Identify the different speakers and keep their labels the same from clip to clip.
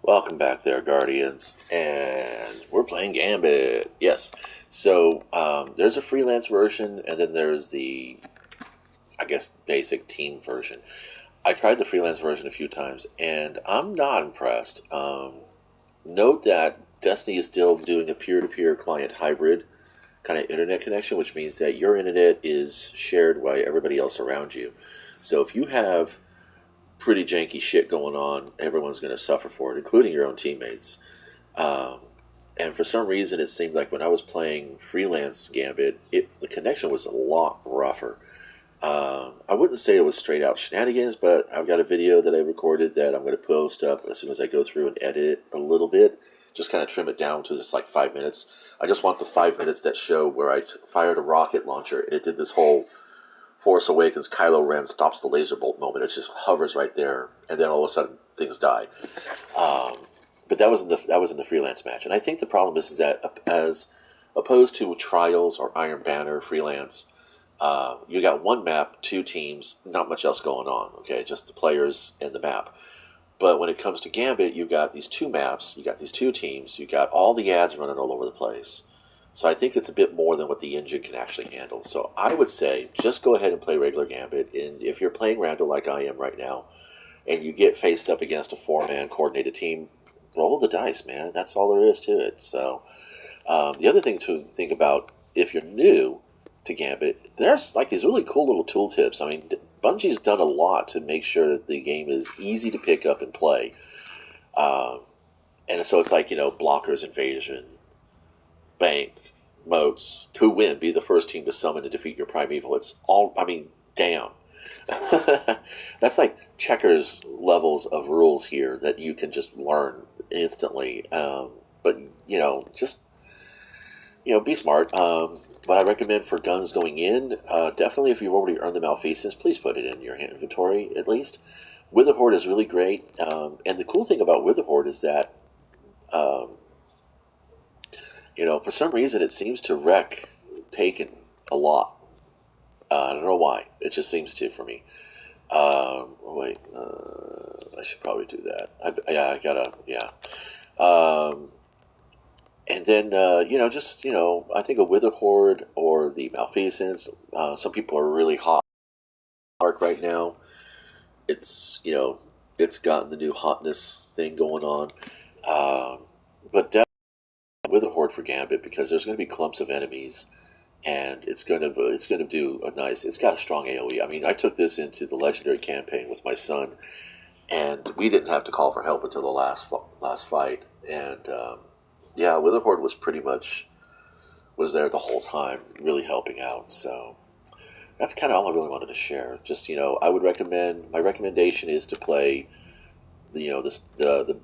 Speaker 1: Welcome back there, Guardians. And we're playing Gambit. Yes. So there's a freelance version, and then there's the, I guess, basic team version. I tried the freelance version a few times, and I'm not impressed. Note that Destiny is still doing a peer to peer client hybrid kind of internet connection, which means that your internet is shared by everybody else around you. So if you have pretty janky shit going on, everyone's going to suffer for it, including your own teammates. Um, and for some reason, it seemed like when I was playing freelance Gambit, the connection was a lot rougher. I wouldn't say it was straight out shenanigans, but I've got a video that I recorded that I'm going to post up as soon as I go through and edit it a little bit. Just kind of trim it down to just like 5 minutes. I just want the 5 minutes that show where I fired a rocket launcher and it did this whole Force Awakens Kylo Ren stops the laser bolt moment. It just hovers right there, and then all of a sudden things die. Um, but that was in the freelance match, and I think the problem is that as opposed to Trials or Iron Banner freelance, you got one map, two teams, not much else going on. Okay, just the players and the map. But when it comes to Gambit, you've got these two maps, you got these two teams, you got all the ads running all over the place. So I think it's a bit more than what the engine can actually handle. So I would say just go ahead and play regular Gambit. And if you're playing Randall like I am right now, and you get faced up against a four-man coordinated team, roll the dice, man. That's all there is to it. So the other thing to think about if you're new to Gambit, there's like these really cool little tooltips. I mean, Bungie's done a lot to make sure that the game is easy to pick up and play. Um, and so it's like, blockers, invasion, bank, moats, to win, be the first team to summon and defeat your primeval. It's all, I mean, damn. That's like checkers levels of rules here that you can just learn instantly. But, just be smart. What I recommend for guns going in, definitely if you've already earned the malfeasance, please put it in your inventory at least. Witherhoard is really great, and the cool thing about Witherhoard is that, um, for some reason it seems to wreck Taken a lot. I don't know why. It just seems to for me. Wait, I should probably do that. I gotta, yeah. Um, And then, I think a Witherhoard or the Malfeasance. Some people are really hot Arc right now. It's gotten the new hotness thing going on. But definitely Witherhoard for Gambit because there's going to be clumps of enemies, and it's going to do a nice. It's got a strong AOE. I mean, I took this into the legendary campaign with my son, and we didn't have to call for help until the last fight. And yeah, Witherhoard was pretty much was there the whole time, really helping out. So that's kind of all I really wanted to share. Just I would recommend. My recommendation is to play the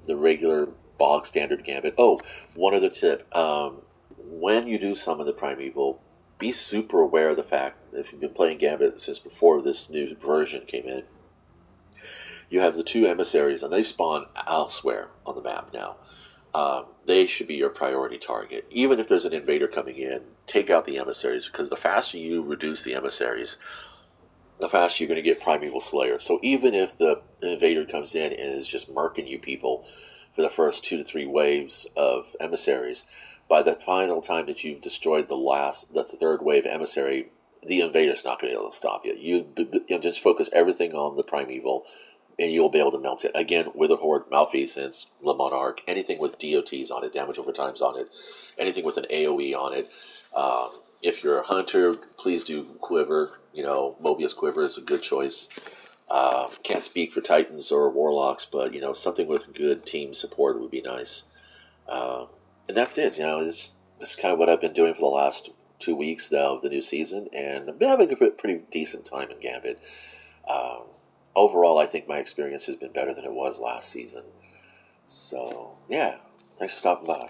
Speaker 1: regular bog standard Gambit. Oh, one other tip: when you do summon the Primeval, be super aware of the fact that if you've been playing Gambit since before this new version came in, you have the two emissaries, and they spawn elsewhere on the map now. They should be your priority target. Even if there's an invader coming in, take out the emissaries because the faster you reduce the emissaries, the faster you're going to get Primeval Slayer. So even if the invader comes in and is just murking you people for the first 2 to 3 waves of emissaries, by the final time that you've destroyed the third wave emissary, the invader's not going to be able to stop you. You just focus everything on the Primeval, and you'll be able to melt it. Again, Witherhoard, Malfeasance, Le Monarch, anything with DOTs on it, damage over times on it, anything with an AoE on it. Um, if you're a hunter, please do Quiver. Mobius Quiver is a good choice. Can't speak for Titans or Warlocks, but something with good team support would be nice. Um, and that's it. This is kind of what I've been doing for the last 2 weeks now of the new season, and I've been having a pretty decent time in Gambit. Um, Overall, I think my experience has been better than it was last season. So, yeah, thanks for stopping by.